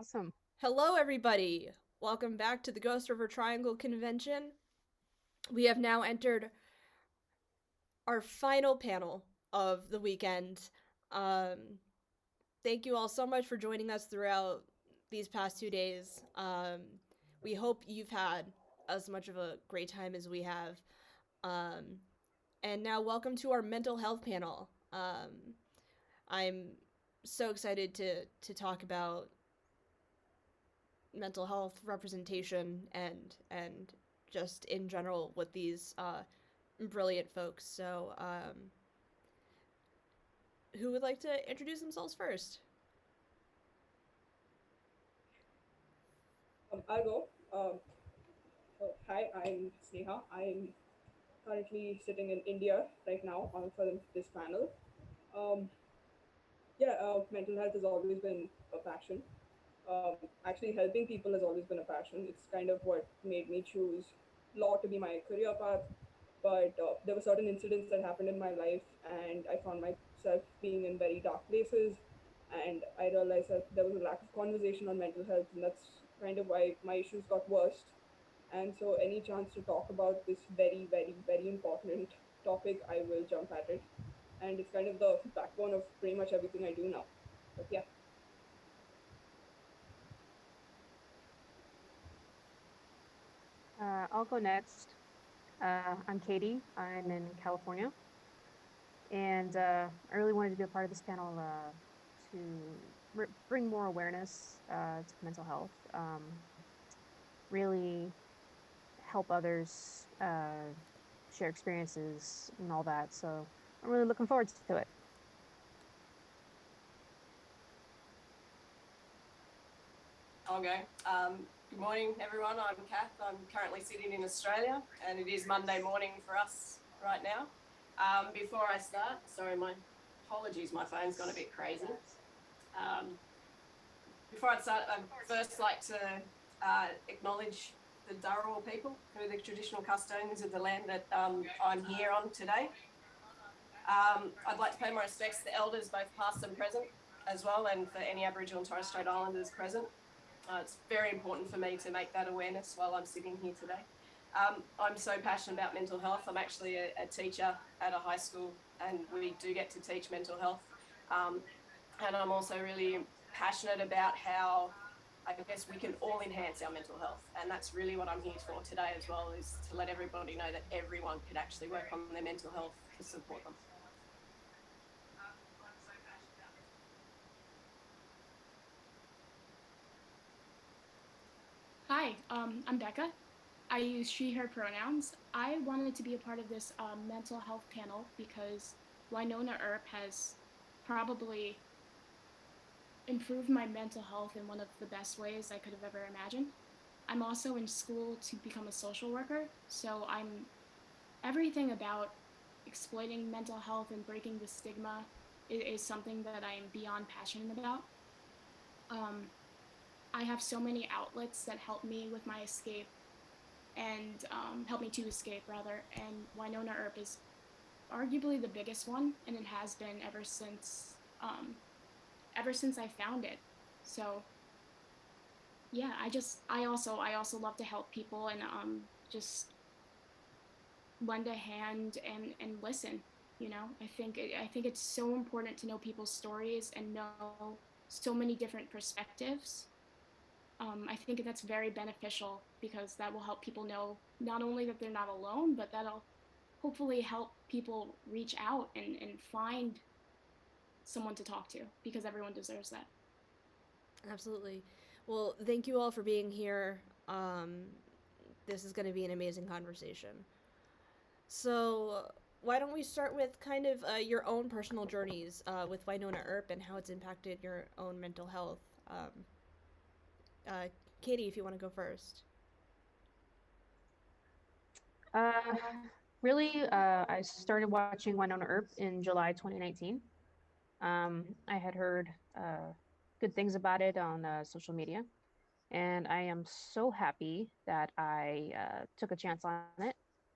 Awesome. Hello, everybody. Welcome back to the Ghost River Triangle Convention. We have now entered our final panel of the weekend. Um, Thank you all so much for joining us throughout these past 2 days. We hope you've had as much of a great time as we have. Um, and now, welcome to our mental health panel. I'm so excited to talk about mental health representation and just in general with these brilliant folks. So, who would like to introduce themselves first? I'll go. Hi, I'm Sneha. I'm currently sitting in India right now for this panel. Um, Mental health has always been a passion. Actually, helping people has always been a passion. It's kind of what made me choose law to be my career path. But there were certain incidents that happened in my life, and I found myself being in very dark places. And I realized that there was a lack of conversation on mental health, and that's kind of why my issues got worse. And so, any chance to talk about this very, very, very important topic, I will jump at it. And it's kind of the backbone of pretty much everything I do now. But yeah. I'll go next. I'm Katie. I'm in California, and I really wanted to be a part of this panel to bring more awareness to mental health. Really help others share experiences and all that. So I'm really looking forward to it. Okay. Good morning, everyone. I'm Kath. I'm currently sitting in Australia, and it is Monday morning for us right now. Before I start, sorry, my apologies, my phone's gone a bit crazy. Um, Before I start, I'd first like to acknowledge the Dharawal people, who are the traditional custodians of the land that I'm here on today. I'd like to pay my respects to the elders, both past and present, as well, and for any Aboriginal and Torres Strait Islanders present. It's very important for me to make that awareness while I'm sitting here today. I'm so passionate about mental health. I'm actually a teacher at a high school, and we do get to teach mental health. Um, and I'm also really passionate about how I guess we can all enhance our mental health. And that's really what I'm here for today as well, is to let everybody know that everyone could actually work on their mental health to support them. Hi, I'm Becca. I use she, her pronouns. I wanted to be a part of this mental health panel because Winona Earp has probably improved my mental health in one of the best ways I could have ever imagined. I'm also in school to become a social worker, so I'm everything about exploiting mental health and breaking the stigma is something that I am beyond passionate about. Um, I have so many outlets that help me with my escape and help me to escape rather. And Winona Earp is arguably the biggest one, and it has been ever since I found it. So yeah, I also love to help people and just lend a hand and listen. I think it's so important to know people's stories and know so many different perspectives. I think that's very beneficial because that will help people know not only that they're not alone, but that'll hopefully help people reach out and find someone to talk to because everyone deserves that. Absolutely. Well, thank you all for being here. This is going to be an amazing conversation. So, why don't we start with kind of your own personal journeys with Winona Earp and how it's impacted your own mental health? Um, uh, Katie, if you want to go first. Uh, really, I started watching Winona Earp in July 2019. I had heard good things about it on social media, and I am so happy that I took a chance on it.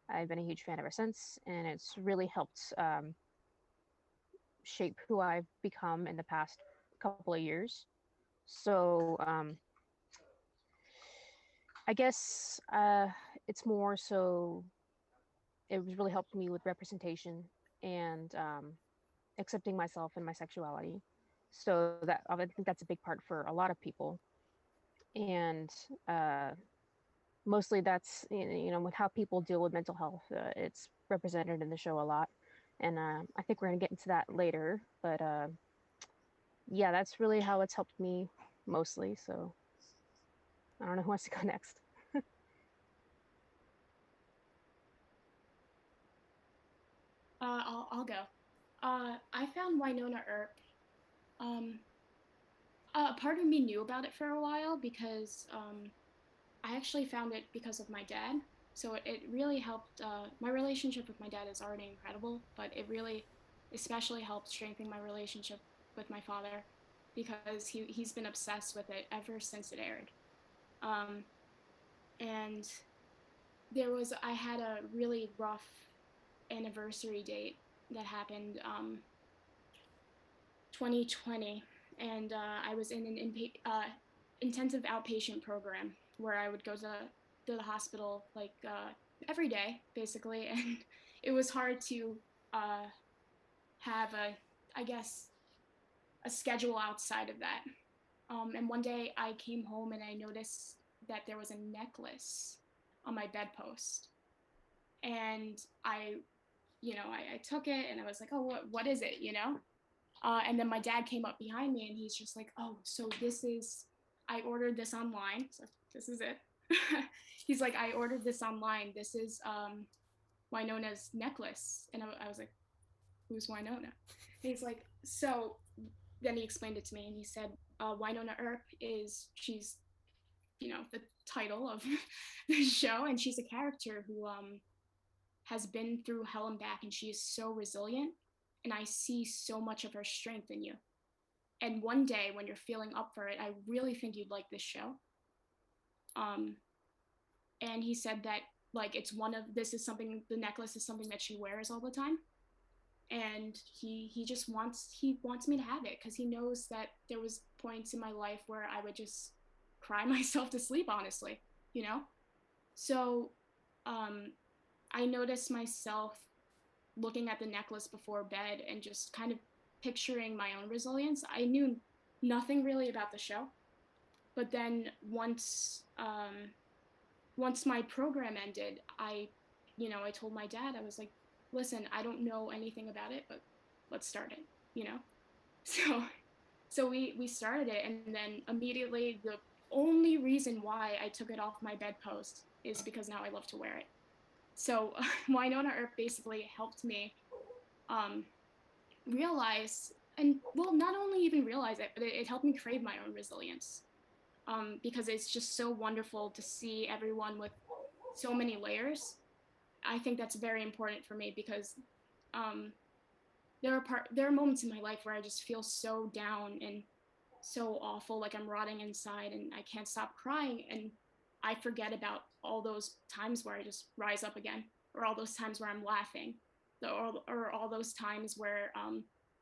I've been a huge fan ever since, and it's really helped shape who I've become in the past couple of years. So I guess it's more so it was really helped me with representation and accepting myself and my sexuality. So that I think that's a big part for a lot of people. And uh, mostly that's with how people deal with mental health. It's represented in the show a lot, and I think we're gonna get into that later. But yeah, that's really how it's helped me mostly. So I don't know who wants to go next. I'll go. I found Winona Earp. Um, Part of me knew about it for a while because I actually found it because of my dad. So it really helped. My relationship with my dad is already incredible, but it really, especially helped strengthen my relationship with my father because he's been obsessed with it ever since it aired. Um, and I had a really rough anniversary date that happened 2020, and I was in an intensive outpatient program where I would go to the hospital like every day, basically, and it was hard to uh, have I guess, a schedule outside of that. And one day I came home and I noticed that there was a necklace on my bedpost, and I took it and I was like, oh, what is it, and then my dad came up behind me and he's just like, oh, so I ordered this online. So this is it. He's like, I ordered this online. This is Winona's necklace. And I was like, who's Winona? And he's like, so then he explained it to me and he said, Winona Earp she's, the title of the show. And she's a character who has been through hell and back, and she is so resilient. And I see so much of her strength in you. And one day when you're feeling up for it, I really think you'd like this show. Um, and he said that like the necklace is something that she wears all the time, and he wants me to have it because he knows that there was points in my life where I would just cry myself to sleep, honestly, you know. So, um, I noticed myself looking at the necklace before bed and just kind of picturing my own resilience. I knew nothing really about the show, but then once my program ended, I told my dad, I was like, listen, I don't know anything about it, but let's start it, you know. So we started it, and then immediately the only reason why I took it off my bedpost is because now I love to wear it. So Winona Earp basically helped me um, realize, and well, not only even realize it, but it helped me crave my own resilience, because it's just so wonderful to see everyone with so many layers. I think that's very important for me because um, there are moments in my life where I just feel so down and so awful, like I'm rotting inside and I can't stop crying, and I forget about all those times where I just rise up again, or all those times where I'm laughing, or all those times where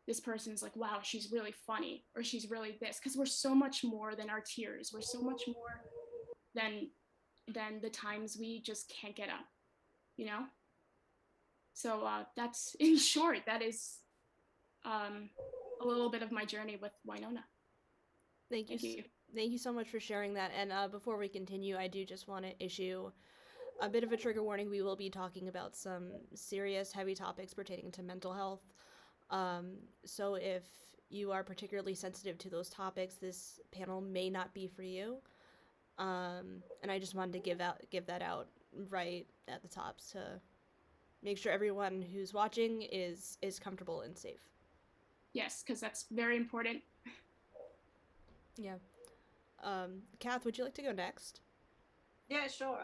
this person's like, wow, she's really funny, or she's really this, because we're so much more than our tears. We're so much more than the times we just can't get up, you know. So that's in short. That is um, a little bit of my journey with Winona. Thank you. Thank you. Thank you so much for sharing that. And before we continue, I do just want to issue a bit of a trigger warning. We will be talking about some serious, heavy topics pertaining to mental health. So if you are particularly sensitive to those topics, this panel may not be for you. And I just wanted to give that out right at the top to make sure everyone who's watching is comfortable and safe. Yes, because that's very important. Yeah. Kath, would you like to go next? Yeah, sure.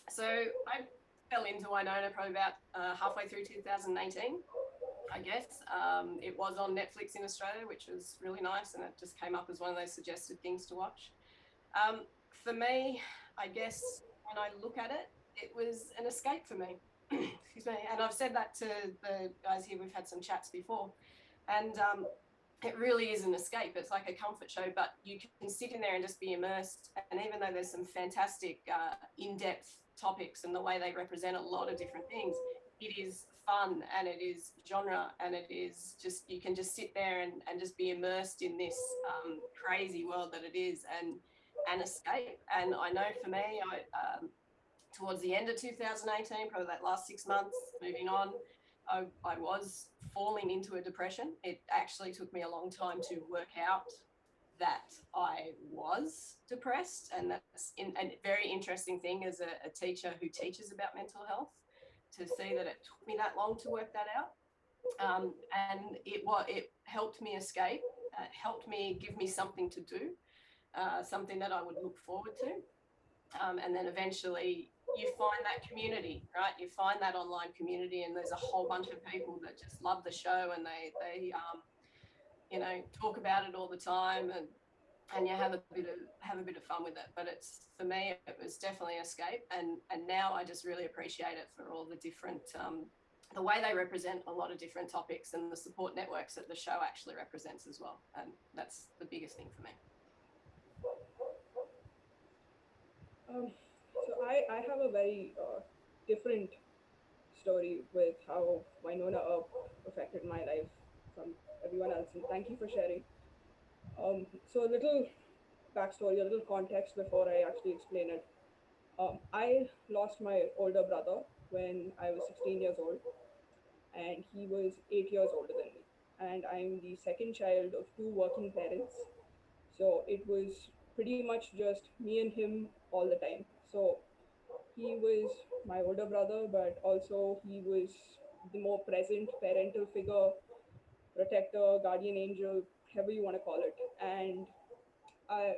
So I fell into Winona probably about halfway through 2018, I guess. It was on Netflix in Australia, which was really nice, and it just came up as one of those suggested things to watch. For me, I guess when I look at it, it was an escape for me. Excuse me. And I've said that to the guys here. We've had some chats before. And it really is an escape. It's like a comfort show, but you can sit in there and just be immersed. And even though there's some fantastic in-depth topics and the way they represent a lot of different things, it is fun and it is genre and it is just, you can just sit there and just be immersed in this crazy world that it is and escape. And I know for me, towards the end of 2018, probably that last 6 months, moving on, I was falling into a depression. It actually took me a long time to work out that I was depressed, and that's a very interesting thing as a teacher who teaches about mental health, to see that it took me that long to work that out. And it helped me escape, helped me give me something to do, something that I would look forward to. And then eventually you find that community, right? You find that online community, and there's a whole bunch of people that just love the show, and they you know, talk about it all the time, and you have a bit of fun with it. But it's, for me, it was definitely an escape, and now I just really appreciate it for all the different the way they represent a lot of different topics, and the support networks that the show actually represents as well. And that's the biggest thing for me. So I have a very different story with how Winona Earp affected my life from everyone else, and thank you for sharing. So a little backstory, a little context before I actually explain it. I lost my older brother when I was 16 years old, and he was 8 years older than me. And I'm the second child of two working parents, so it was pretty much just me and him all the time. So he was my older brother, but also he was the more present parental figure, protector, guardian angel, however you want to call it. And I,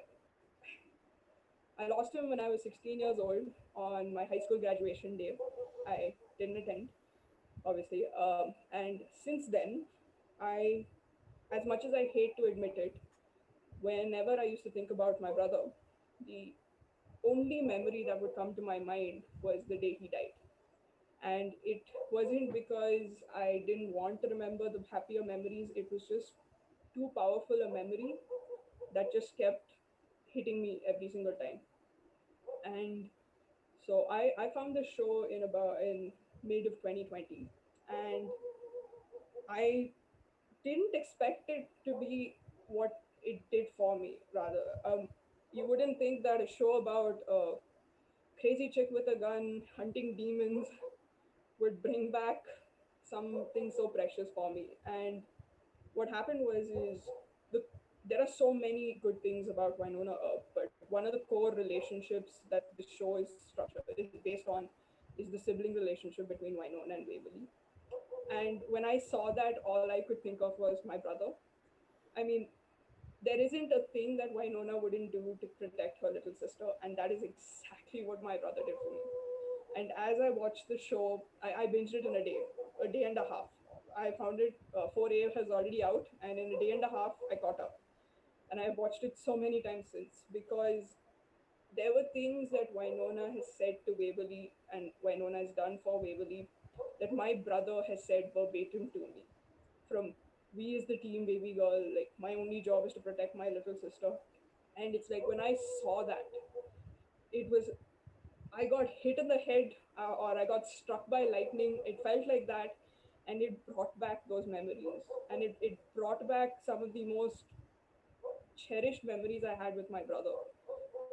I lost him when I was 16 years old on my high school graduation day. I didn't attend, obviously. And since then, I, as much as I hate to admit it, whenever I used to think about my brother, the only memory that would come to my mind was the day he died. And it wasn't because I didn't want to remember the happier memories, it was just too powerful a memory that just kept hitting me every single time. And so I found the show in mid of 2020, and I didn't expect it to be what it did for me. Rather, you wouldn't think that a show about a crazy chick with a gun hunting demons would bring back something so precious for me. And what happened was is the there are so many good things about Winona Earp, but one of the core relationships that the show is structured is based on is the sibling relationship between Winona and Waverly. And when I saw that, all I could think of was my brother. I mean, there isn't a thing that Winona wouldn't do to protect her little sister, and that is exactly what my brother did for me. And as I watched the show, I binged it in a day and a half. I found it 4 a has already out, and in a day and a half, I caught up. And I've watched it so many times since, because there were things that Winona has said to Waverly and Winona has done for Waverly that my brother has said verbatim to me. From we is the team, baby girl, like my only job is to protect my little sister. And it's like when I saw that, it was I got hit in the head, or I got struck by lightning. It felt like that. And it brought back those memories. And it brought back some of the most cherished memories I had with my brother.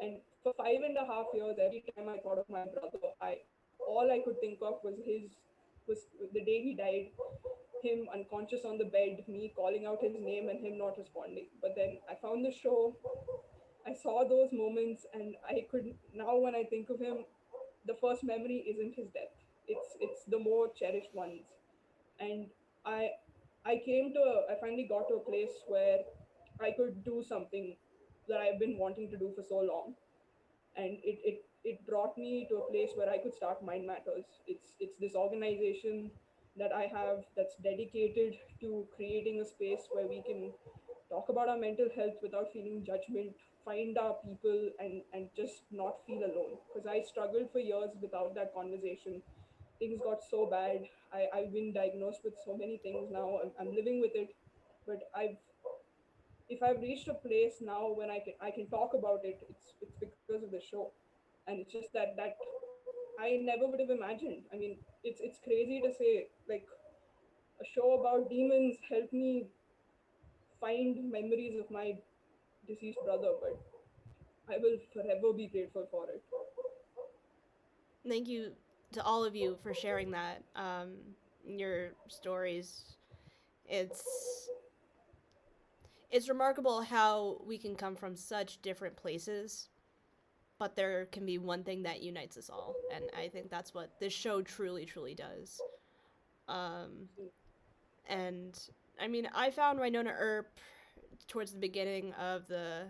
And for 5.5 years, every time I thought of my brother, I all I could think of was the day he died, him unconscious on the bed, me calling out his name and him not responding. But then I found the show, I saw those moments, and I could now when I think of him, the first memory isn't his death. It's the more cherished ones. And I I finally got to a place where I could do something that I've been wanting to do for so long. And it brought me to a place where I could start Mind Matters. It's this organization that I have that's dedicated to creating a space where we can talk about our mental health without feeling judgment, find our people, and just not feel alone. Because I struggled for years without that conversation. Things got so bad. I've been diagnosed with so many things now. I'm living with it, but if I've reached a place now when I can talk about it, it's because of the show, and it's just that I never would have imagined. I mean, it's crazy to say, like, a show about demons helped me find memories of my deceased brother, but I will forever be grateful for it. Thank you to all of you for sharing that. Your stories. It's it's remarkable how we can come from such different places, but there can be one thing that unites us all, and I think that's what this show truly, truly does. Um, and I mean, I found Winona Earp towards the beginning of the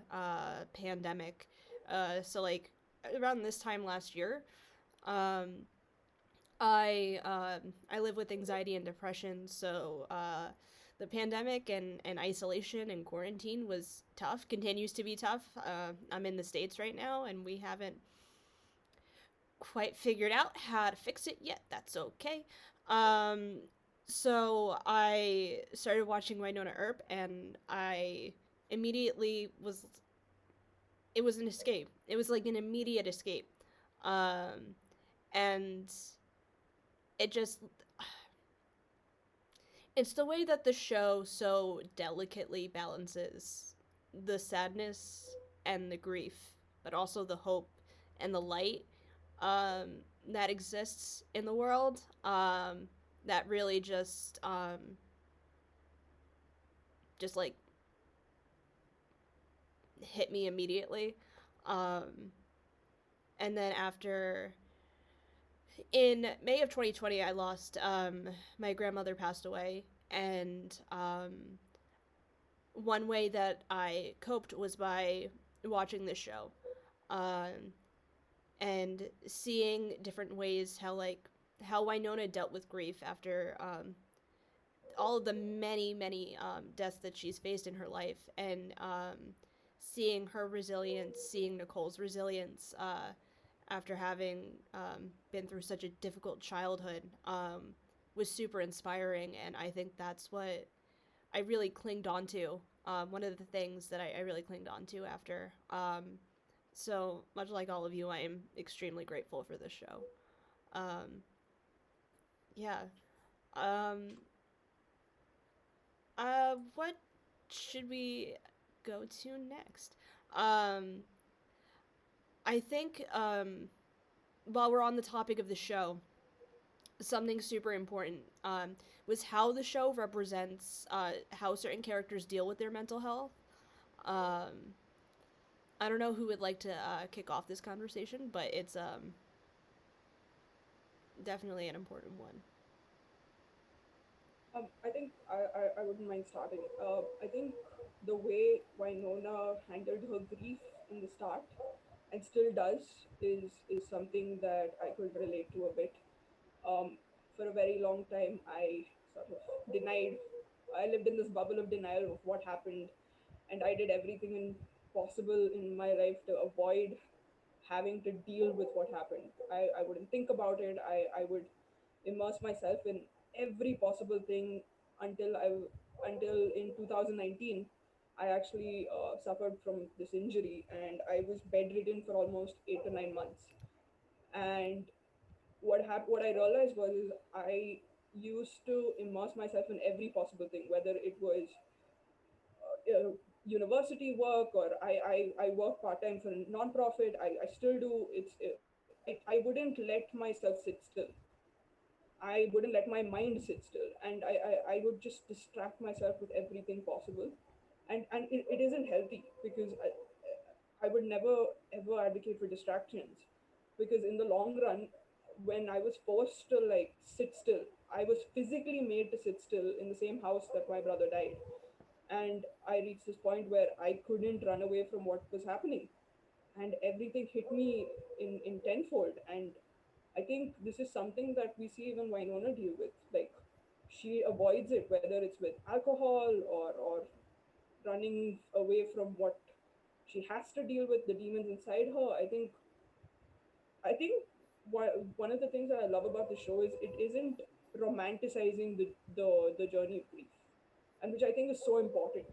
pandemic, so like around this time last year. Um, I live with anxiety and depression, so the pandemic and isolation and quarantine was tough. Continues to be tough. I'm in the States right now, and we haven't quite figured out how to fix it yet. That's okay. Um, so I started watching Winona Earp, and I immediately was. It was an escape. It was like an immediate escape, um, and it just it's the way that the show so delicately balances the sadness and the grief, but also the hope and the light that exists in the world. That really just like hit me immediately. Um, and then after in May of 2020, I lost my grandmother passed away, and one way that I coped was by watching this show, um, and seeing different ways how Winona dealt with grief after all of the many deaths that she's faced in her life, and seeing her resilience, seeing Nicole's resilience after having been through such a difficult childhood was super inspiring, and I think that's what I really clinged on to. One of the things that I really clinged on to after. So much like all of you, I am extremely grateful for this show. Um, yeah. Um, what should we go to next? Um, I think while we're on the topic of the show, something super important was how the show represents how certain characters deal with their mental health. Um, I don't know who would like to kick off this conversation, but it's definitely an important one. I think I wouldn't mind starting. I think the way Winona handled her grief in the start and still does is something that I could relate to a bit. For a very long time, I sort of denied. I lived in this bubble of denial of what happened, and I did everything possible in my life to avoid having to deal with what happened. I wouldn't think about it. I would immerse myself in every possible thing until until in 2019 I actually suffered from this injury, and I was bedridden for almost 8 to 9 months. And what I realized was is I used to immerse myself in every possible thing, whether it was university work, or I work part time for a non-profit. I still do. I wouldn't let myself sit still. I wouldn't let my mind sit still, and I would just distract myself with everything possible, and it isn't healthy because I would never ever advocate for distractions, because in the long run, when I was forced to like sit still, I was physically made to sit still in the same house that my brother died, and I reached this point where I couldn't run away from what was happening, and everything hit me in tenfold. And I think this is something that we see even Winona deal with. Like, she avoids it, whether it's with alcohol or running away from what she has to deal with, the demons inside her. I think one of the things that I love about the show is it isn't romanticizing the journey of grief, and which I think is so important.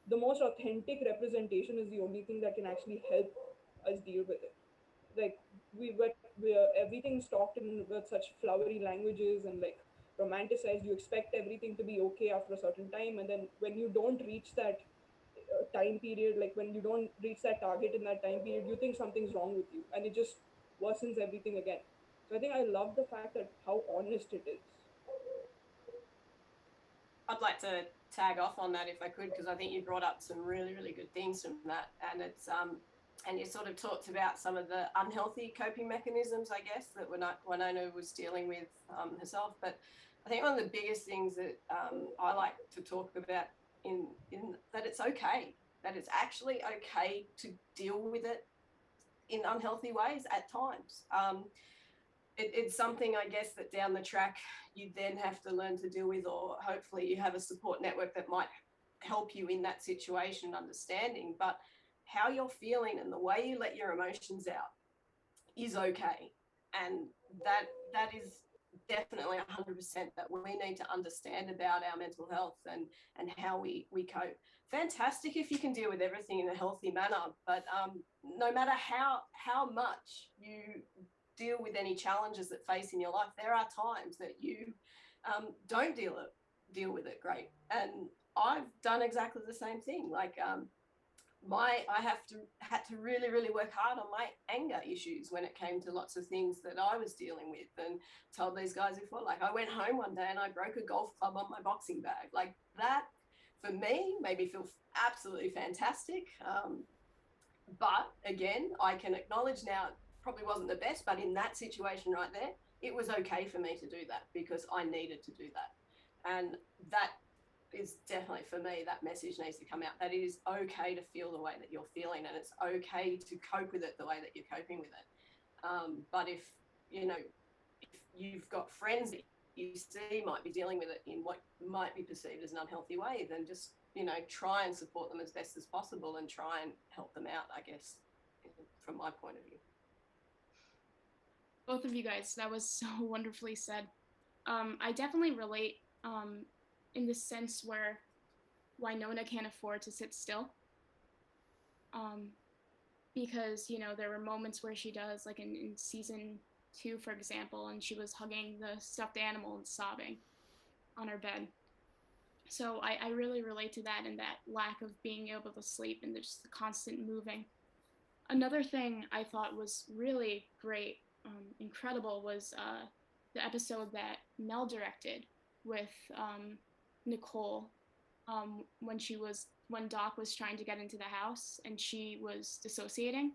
the most authentic representation is the only thing that can actually help us deal with it. Like everything's talked in with such flowery languages and like romanticized. You expect everything to be okay after a certain time, and then when you don't reach that time period, like when you don't reach that target in that time period, you think something's wrong with you, and it just worsens everything again. So I think I love the fact that how honest it is. I'd like to tag off on that if I could, because I think you brought up some really, really good things from that, and it's and you sort of talked about some of the unhealthy coping mechanisms, I guess, that Winona was dealing with herself. But I think one of the biggest things that I like to talk about in that it's okay, that it's actually okay to deal with it in unhealthy ways at times. It's something, I guess, that down the track you then have to learn to deal with, or hopefully you have a support network that might help you in that situation, understanding. But how you're feeling and the way you let your emotions out is okay. And that is definitely 100% that we need to understand about our mental health and how we cope. Fantastic if you can deal with everything in a healthy manner, but no matter how much you deal with any challenges that face in your life, there are times that you don't deal with it great. And I've done exactly the same thing. Like I had to really, really work hard on my anger issues when it came to lots of things that I was dealing with, and told these guys before, like I went home one day and I broke a golf club on my boxing bag. Like that for me made me feel absolutely fantastic. But again, I can acknowledge now, probably wasn't the best, but in that situation right there, it was okay for me to do that because I needed to do that. And that is definitely, for me, that message needs to come out, that it is okay to feel the way that you're feeling, and it's okay to cope with it the way that you're coping with it. But if you've got friends that you see might be dealing with it in what might be perceived as an unhealthy way, then just try and support them as best as possible and try and help them out, I guess, from my point of view. Both of you guys, that was so wonderfully said. I definitely relate in the sense where Winona can't afford to sit still. Um, because, there were moments where she does, like in season 2, for example, and she was hugging the stuffed animal and sobbing on her bed. So I really relate to that, and that lack of being able to sleep and just the constant moving. Another thing I thought was really great, incredible, was the episode that Mel directed with Nicole, when Doc was trying to get into the house and she was dissociating.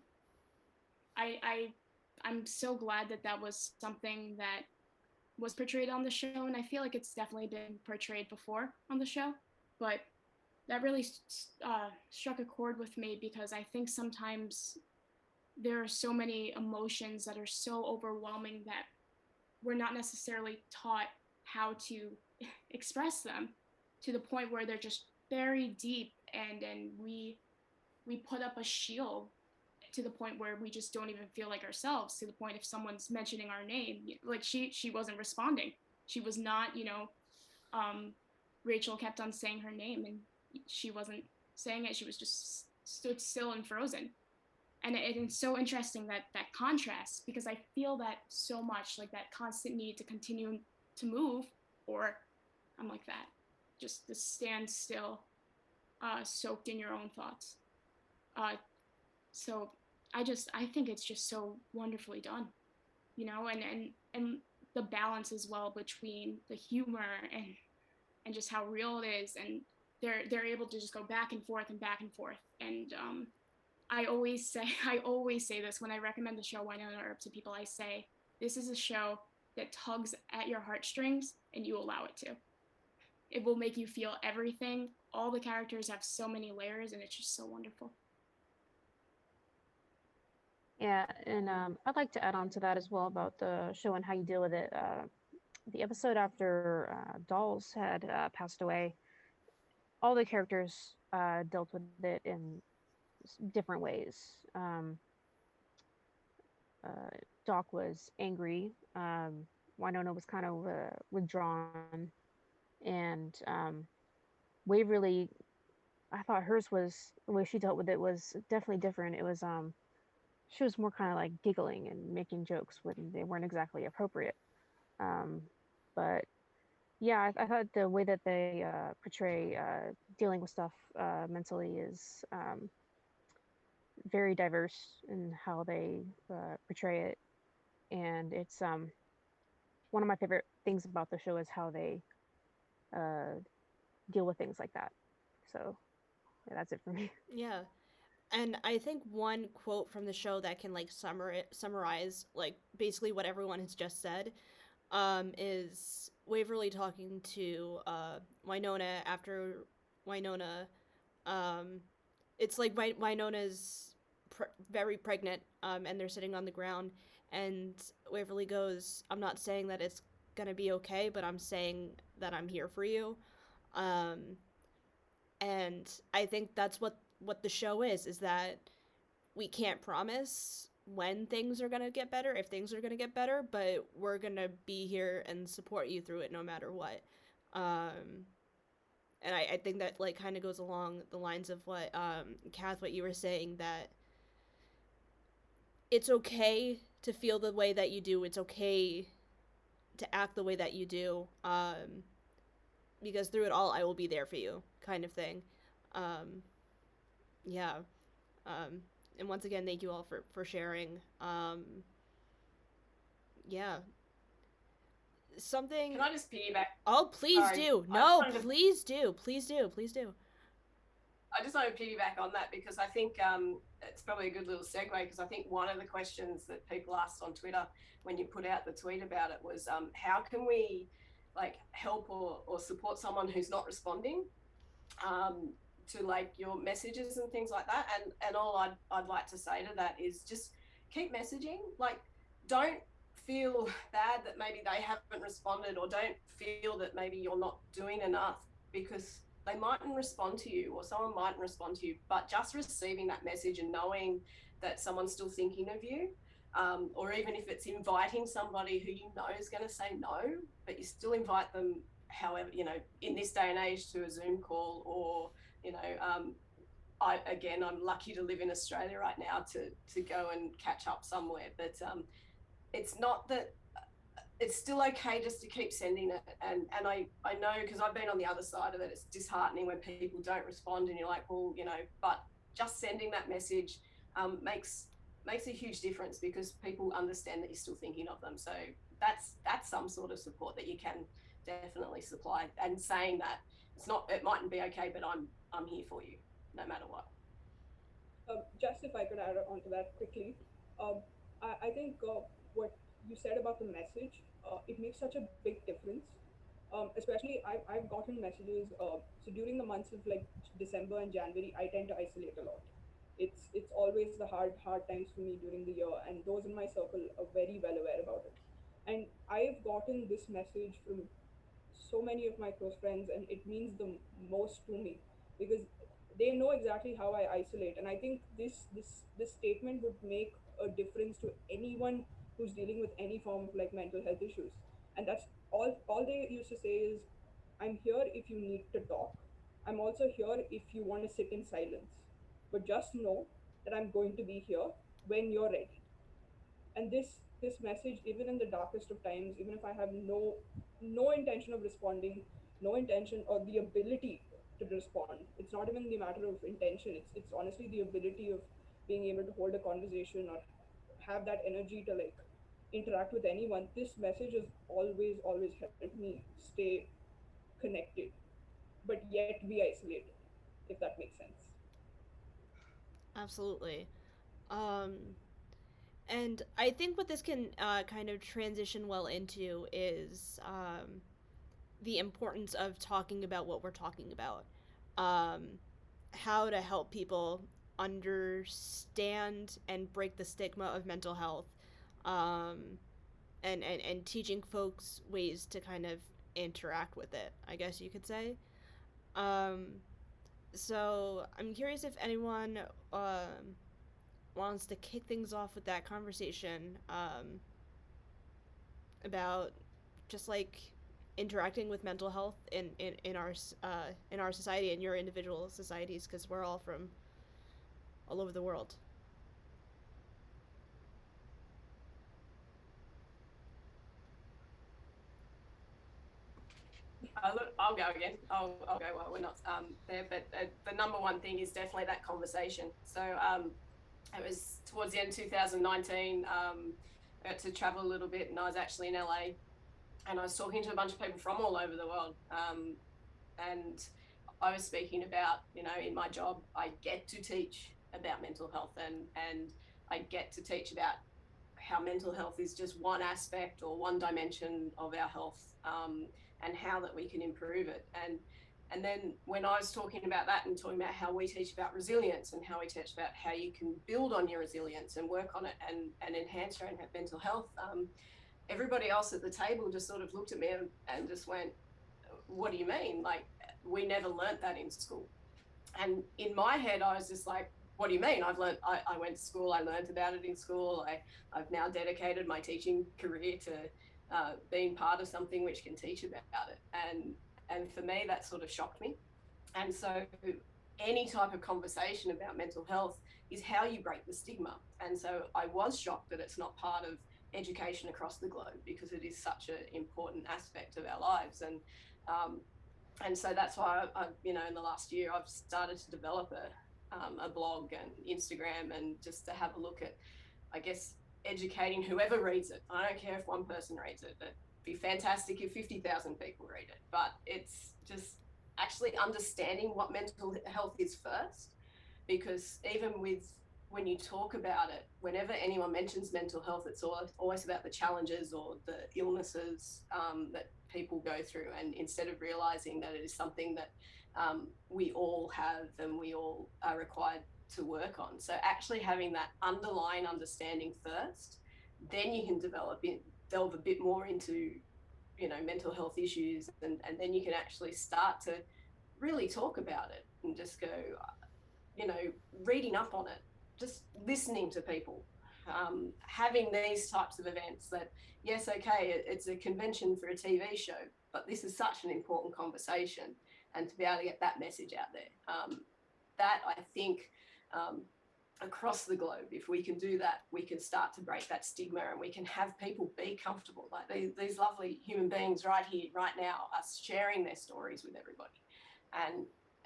I'm so glad that was something that was portrayed on the show, and I feel like it's definitely been portrayed before on the show, but that really struck a chord with me, because I think sometimes there are so many emotions that are so overwhelming that we're not necessarily taught how to express them, to the point where they're just very deep, and we put up a shield to the point where we just don't even feel like ourselves, to the point if someone's mentioning our name, like she wasn't responding. She was not, Rachel kept on saying her name and she wasn't saying it. She was just stood still and frozen. And it's so interesting, that contrast, because I feel that so much, like that constant need to continue to move, or I'm like that, just to stand still, soaked in your own thoughts. So I think it's just so wonderfully done, and the balance as well between the humor and just how real it is, and they're able to just go back and forth and back and forth. And I always say this when I recommend the show Winona Earp to people. I say, this is a show that tugs at your heartstrings, and you allow it to. It will make you feel everything. All the characters have so many layers, and it's just so wonderful. Yeah, and I'd like to add on to that as well about the show and how you deal with it. The episode after Dolls had passed away, all the characters dealt with it in different ways. Doc was angry. Winona was kind of withdrawn, and Waverly I thought hers was the way she dealt with it was definitely different. It was she was more kind of like giggling and making jokes when they weren't exactly appropriate. Um, but yeah, I thought the way that they portray dealing with stuff mentally is very diverse in how they portray it, and it's one of my favorite things about the show is how they uh, deal with things like that. So yeah, that's it for me. Yeah. And I think one quote from the show that can like summarize like basically what everyone has just said is Waverly talking to Winona after Winona. Um, it's like Winona's very pregnant, and they're sitting on the ground, and Waverly goes, "I'm not saying that it's gonna be okay, but I'm saying that I'm here for you." Um, and I think that's what the show is that we can't promise when things are gonna get better, if things are gonna get better, but we're gonna be here and support you through it no matter what. Um, and I think that like kind of goes along the lines of what Kath, what you were saying, that it's okay to feel the way that you do. It's okay to act the way that you do. Because through it all, I will be there for you, kind of thing. Um, yeah. Um, and once again, thank you all for sharing. Yeah. Something. Can I just piggyback? Oh, please Sorry, do. I No, just wanted to please do. Please do. Please do. I just want to piggyback on that because I think it's probably a good little segue because I think one of the questions that people asked on Twitter when you put out the tweet about it was how can we like help or support someone who's not responding to like your messages and things like that, and all I'd like to say to that is just keep messaging. Like, don't feel bad that maybe they haven't responded, or don't feel that maybe you're not doing enough, because they mightn't respond to you or someone mightn't respond to you, but just receiving that message and knowing that someone's still thinking of you, or even if it's inviting somebody who you know is going to say no, but you still invite them, however, you know, in this day and age, to a Zoom call, or, you know, I'm lucky to live in Australia right now to go and catch up somewhere, but it's not that. It's still okay just to keep sending it, and I know, because I've been on the other side of it, it's disheartening when people don't respond and you're like, well, you know, but just sending that message makes a huge difference, because people understand that you're still thinking of them. So that's some sort of support that you can definitely supply, and saying that it mightn't be okay, but I'm here for you no matter what. Just if I could add on to that quickly, I think what you said about the message, it makes such a big difference. Especially, I've gotten messages. So during the months of like December and January, I tend to isolate a lot. It's always the hard times for me during the year, and those in my circle are very well aware about it. And I've gotten this message from so many of my close friends, and it means the most to me, because they know exactly how I isolate. And I think this statement would make a difference to anyone who's dealing with any form of like mental health issues. And that's all they used to say is, I'm here if you need to talk, I'm also here if you want to sit in silence, but just know that I'm going to be here when you're ready. And this message, even in the darkest of times, even if I have no intention of responding, no intention or the ability to respond, it's not even the matter of intention, it's honestly the ability of being able to hold a conversation or have that energy to like interact with anyone. This message has always helped me stay connected, but yet be isolated, if that makes sense. Absolutely. Um, and I think what this can kind of transition well into is the importance of talking about what we're talking about. Um, how to help people understand and break the stigma of mental health, um, and teaching folks ways to kind of interact with it, I guess you could say. Um, so I'm curious if anyone wants to kick things off with that conversation about just like interacting with mental health in our society and your individual societies, because we're all from all over the world. Look, I'll go again. I'll go while we're not there. But the number one thing is definitely that conversation. So it was towards the end of 2019. I got to travel a little bit, and I was actually in LA, and I was talking to a bunch of people from all over the world. And I was speaking about, in my job, I get to teach about mental health, and I get to teach about how mental health is just one aspect or one dimension of our health, and how that we can improve it. And then when I was talking about that and talking about how we teach about resilience and how we teach about how you can build on your resilience and work on it and enhance your own mental health, everybody else at the table just sort of looked at me and just went, what do you mean? Like, we never learnt that in school. And in my head, I was just like, what do you mean? I went to school, I learned about it in school. I've now dedicated my teaching career to being part of something which can teach about it. And for me, that sort of shocked me. And so any type of conversation about mental health is how you break the stigma. And so I was shocked that it's not part of education across the globe, because it is such an important aspect of our lives. And so that's why I in the last year, I've started to develop a blog and Instagram, and just to have a look at, I guess, educating whoever reads it. I don't care if one person reads it. It'd be fantastic if 50,000 people read it. But it's just actually understanding what mental health is first, because even when you talk about it, whenever anyone mentions mental health, it's always about the challenges or the illnesses that people go through, and instead of realizing that it is something that we all have and we all are required to work on. So actually having that underlying understanding first, then you can delve a bit more into mental health issues, and then you can actually start to really talk about it and just go, reading up on it, just listening to people, having these types of events that, yes, okay, it's a convention for a TV show, but this is such an important conversation, and to be able to get that message out there, that I think across the globe, if we can do that, we can start to break that stigma, and we can have people be comfortable. Like these lovely human beings right here, right now, are sharing their stories with everybody,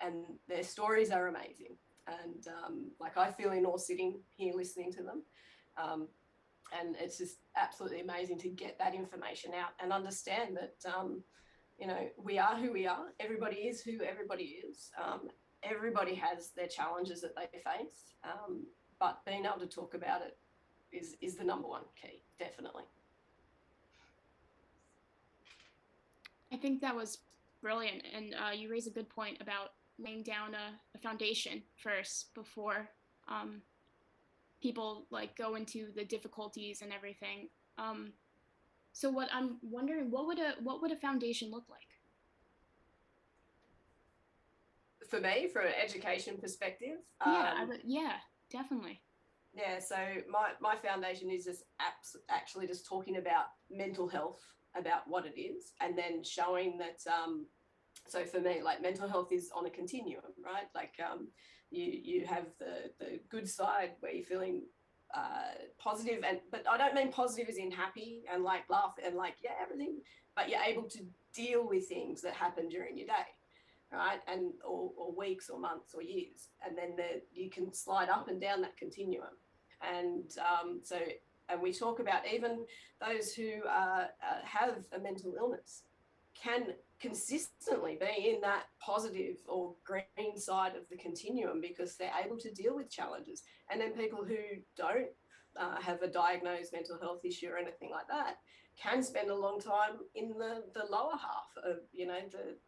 and their stories are amazing. And I feel in awe sitting here listening to them. And it's just absolutely amazing to get that information out and understand that, we are who we are. Everybody is who everybody is. Everybody has their challenges that they face. But being able to talk about it is the number one key, definitely. I think that was brilliant, and you raise a good point about laying down a foundation first before people go into the difficulties and everything. So what I'm wondering, what would a foundation look like? For me, from an education perspective, yeah, definitely. Yeah, so my foundation is just actually just talking about mental health, about what it is, and then showing that. So for me, mental health is on a continuum, right? You have the good side where you're feeling positive, but I don't mean positive as in happy and laugh and everything, but you're able to deal with things that happen during your day, right? And or weeks or months or years, and then you can slide up and down that continuum, and and we talk about even those who have a mental illness can consistently be in that positive or green side of the continuum, because they're able to deal with challenges. And then people who don't have a diagnosed mental health issue or anything like that can spend a long time in the lower half of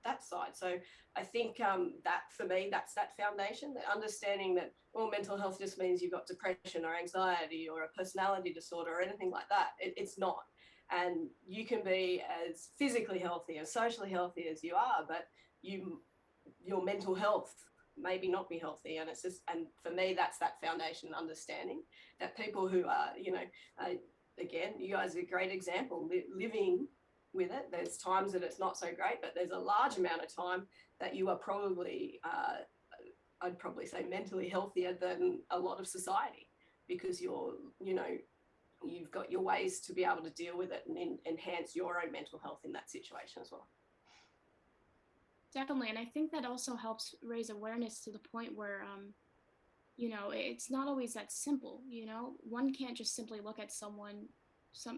that side. So I think that for me, that's that foundation, that understanding that mental health just means you've got depression or anxiety or a personality disorder or anything like that. It's not. And you can be as physically healthy and socially healthy as you are, but your mental health maybe not be healthy. And it's just, and for me, that's that foundation understanding that people who are, again, you guys are a great example, living with it. There's times that it's not so great, but there's a large amount of time that you are probably, I'd probably say, mentally healthier than a lot of society, because you've got your ways to be able to deal with it and enhance your own mental health in that situation as well. Definitely, and I think that also helps raise awareness to the point where, it's not always that simple. One can't just simply look at someone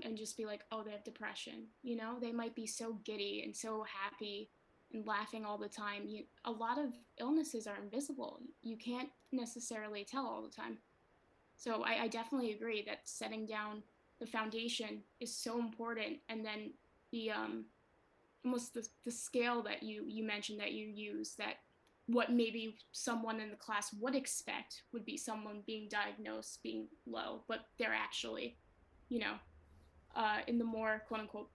and just be like, oh, they have depression. They might be so giddy and so happy and laughing all the time. A lot of illnesses are invisible. You can't necessarily tell all the time. So I definitely agree that setting down the foundation is so important, and then the almost the scale that you mentioned that you use, that what maybe someone in the class would expect would be someone being diagnosed being low, but they're actually, you know, in the more quote unquote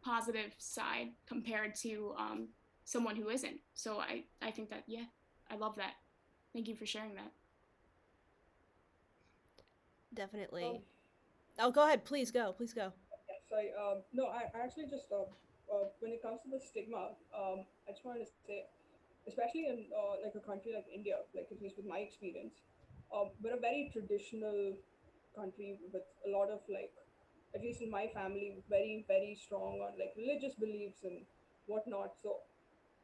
positive side compared to someone who isn't. So I think that, yeah, I love that. Thank you for sharing that. Definitely. Oh, go ahead. Please go. Please go. Yeah, sorry. No, I actually just when it comes to the stigma, I just wanted to say, especially in like a country like India, like at least with my experience, we're a very traditional country with a lot of like, at least in my family, very very strong on like religious beliefs and whatnot. So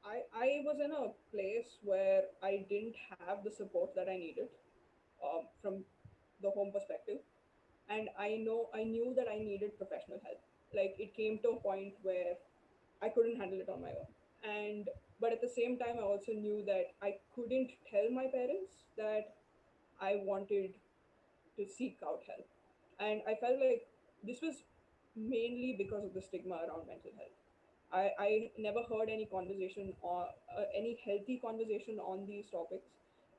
I was in a place where I didn't have the support that I needed from the home perspective, and I knew that I needed professional help. Like it came to a point where I couldn't handle it on my own, and but at the same time I also knew that I couldn't tell my parents that I wanted to seek out help, and I felt like this was mainly because of the stigma around mental health. I never heard any conversation or any healthy conversation on these topics.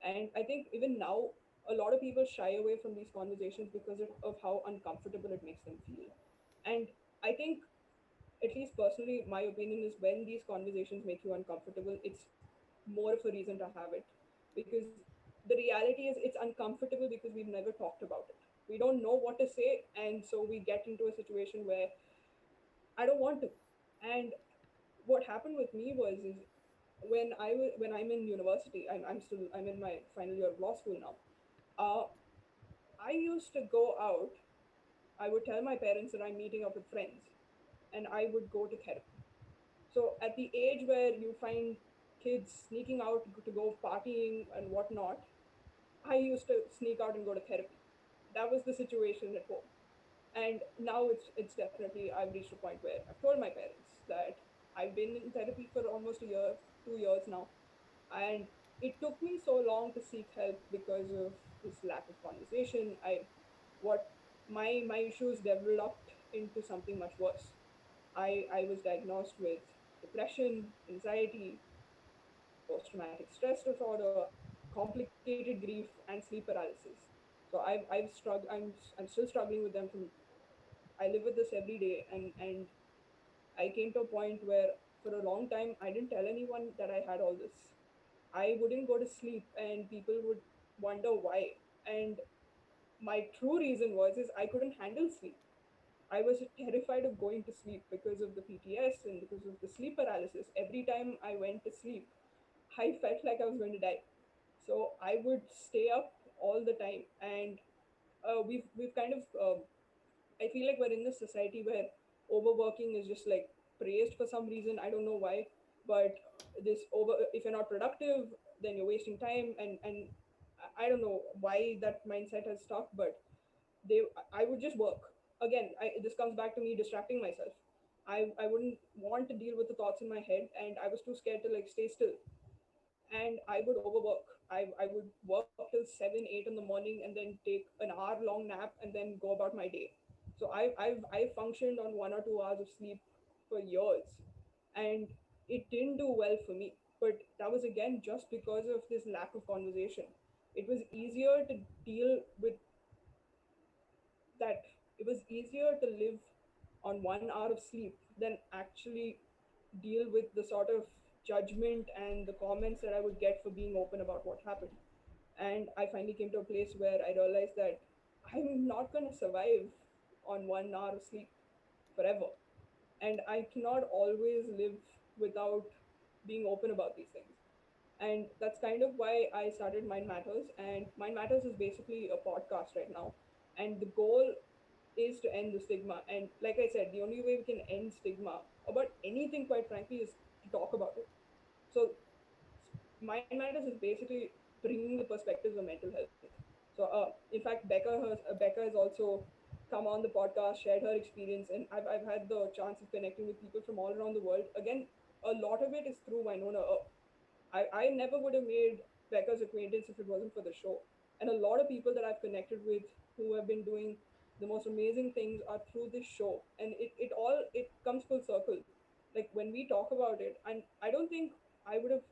And I think even now, a lot of people shy away from these conversations because of how uncomfortable it makes them feel. And I think, at least personally, my opinion is when these conversations make you uncomfortable, it's more of a reason to have it. Because the reality is it's uncomfortable because we've never talked about it. We don't know what to say. And so we get into a situation where I don't want to. And what happened with me was is when I'm in university, I'm in my final year of law school now. I used to go out. I would tell my parents that I'm meeting up with friends, and I would go to therapy. So at the age where you find kids sneaking out to go partying and whatnot, I used to sneak out and go to therapy. That was the situation at home. And now it's definitely, I've reached a point where I've told my parents that I've been in therapy for almost a year, 2 years now, and it took me so long to seek help because of this lack of conversation. What my issues developed into something much worse. I was diagnosed with depression, anxiety, post-traumatic stress disorder, complicated grief, and sleep paralysis. So I've struggled. I'm still struggling with them. From I live with this every day, and I came to a point where for a long time I didn't tell anyone that I had all this. I wouldn't go to sleep, and people would wonder why. And my true reason was is I couldn't handle sleep. I was terrified of going to sleep because of the PTS and because of the sleep paralysis. Every time I went to sleep, I felt like I was going to die. So I would stay up all the time, and we've kind of I feel like we're in this society where overworking is just like praised for some reason. I don't know why, but this over if you're not productive, then you're wasting time, and I don't know why that mindset has stuck, but they I would just work. Again, this comes back to me distracting myself. I wouldn't want to deal with the thoughts in my head, and I was too scared to like stay still, and I would overwork. I would work till 7, 8 in the morning, and then take an hour long nap, and then go about my day. So I functioned on 1 or 2 hours of sleep for years, and it didn't do well for me. But that was again just because of this lack of conversation. It was easier to deal with that. It was easier to live on 1 hour of sleep than actually deal with the sort of judgment and the comments that I would get for being open about what happened. And I finally came to a place where I realized that I'm not going to survive on 1 hour of sleep forever. and I cannot always live without being open about these things. And that's kind of why I started Mind Matters. And Mind Matters is basically a podcast right now. And the goal is to end the stigma. And like I said, the only way we can end stigma about anything, quite frankly, is to talk about it. So Mind Matters is basically bringing the perspectives of mental health. So, in fact, Becca has also come on the podcast, shared her experience, and I've had the chance of connecting with people from all around the world. Again, a lot of it is through Winona Earp. I never would have made Becca's acquaintance if it wasn't for the show. And a lot of people that I've connected with who have been doing the most amazing things are through this show. And it comes full circle. Like when we talk about it, and I don't think I would have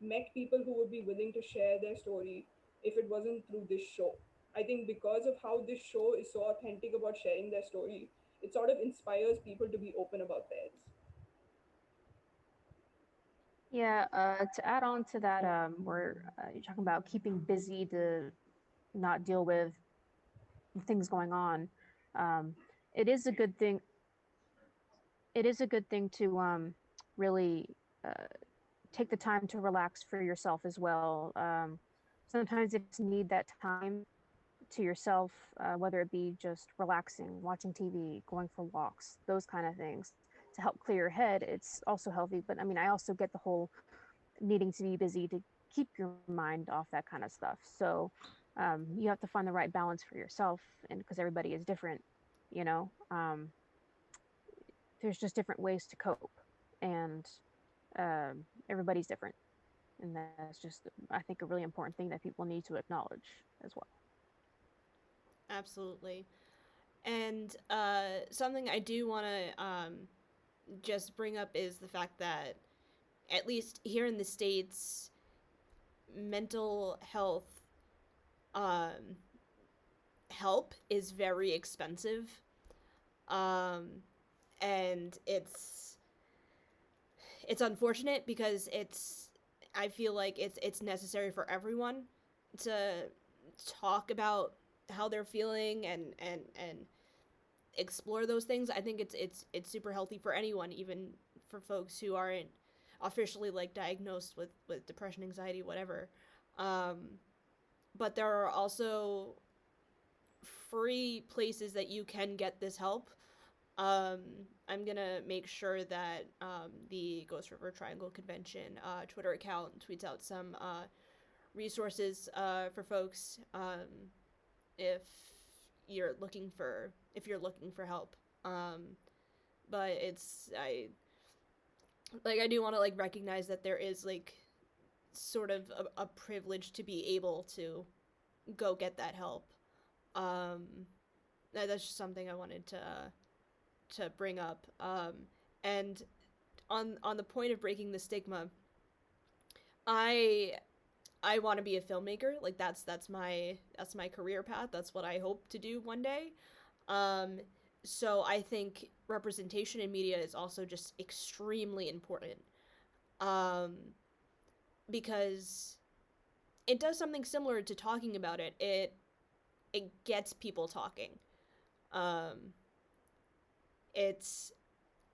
met people who would be willing to share their story if it wasn't through this show. I think because of how this show is so authentic about sharing their story, it sort of inspires people to be open about theirs. Yeah, to add on to that, where you're talking about keeping busy to not deal with things going on. Um, it is a good thing. It is a good thing to really uh, take the time to relax for yourself as well. Sometimes if you need that time to yourself, whether it be just relaxing, watching TV, going for walks, those kind of things to help clear your head, it's also healthy. But I mean, I also get the whole needing to be busy to keep your mind off that kind of stuff. So you have to find the right balance for yourself, and because everybody is different, you know, there's just different ways to cope, and everybody's different, and that's just, I think, a really important thing that people need to acknowledge as well. Absolutely. And something I do want to just bring up is the fact that, at least here in the States, mental health um, help is very expensive. Um, and it's unfortunate because I feel like it's necessary for everyone to talk about how they're feeling and explore those things. I think it's super healthy for anyone, even for folks who aren't officially like diagnosed with depression, anxiety, whatever. Um, but there are also free places that you can get this help. Um, I'm gonna make sure that the Ghost River Triangle Convention Twitter account tweets out some resources for folks if if you're looking for help. But I do want to like recognize that there is like sort of a privilege to be able to go get that help. Um, that's just something I wanted to bring up. And on the point of breaking the stigma, I I want to be a filmmaker. Like that's my career path. That's what I hope to do one day. Um, so I think representation in media is also just extremely important. Um, because it does something similar to talking about it. It gets people talking. Um, it's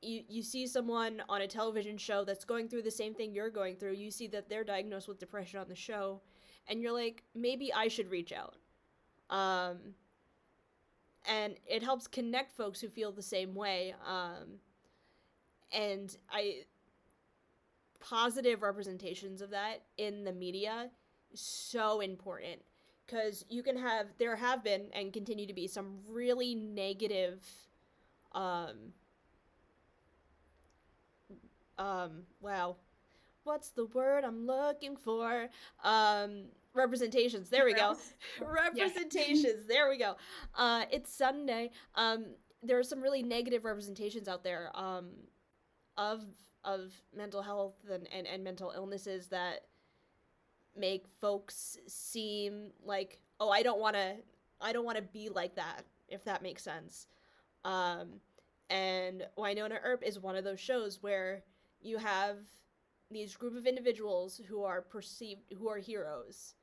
you see someone on a television show that's going through the same thing you're going through. You see that they're diagnosed with depression on the show, and you're like, maybe I should reach out. Um, and it helps connect folks who feel the same way. And I positive representations of that in the media is so important, because there have been and continue to be some really negative um wow, what's the word I'm looking for? Representations, there we go. Representations, there we go. It's Sunday. There are some really negative representations out there of mental health and mental illnesses that make folks seem like, oh, I don't want to be like that, if that makes sense. um and Winona Earp is one of those shows where you have these group of individuals who are perceived, who are heroes,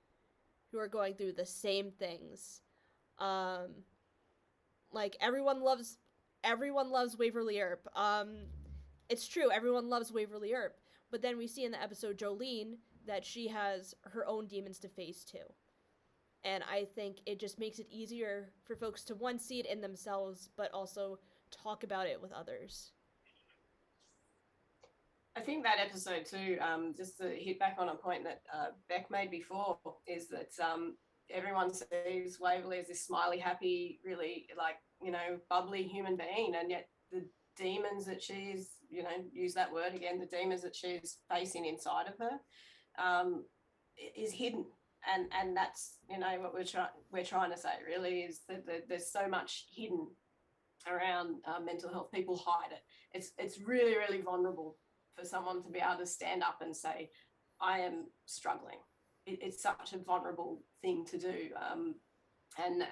who are going through the same things. um like everyone loves Waverly Earp. It's true, everyone loves Waverly Earp, but then we see in the episode Jolene that she has her own demons to face too. And I think it just makes it easier for folks to, one, see it in themselves, but also talk about it with others. I think that episode too, just to hit back on a point that Beck made before, is that everyone sees Waverly as this smiley, happy, really bubbly human being, and yet the demons that she's, use that word again, the demons that she's facing inside of her is hidden. And that's, what we're trying to say really, is that there's so much hidden around mental health. People hide it. It's really, really vulnerable for someone to be able to stand up and say, I am struggling. It's such a vulnerable thing to do. And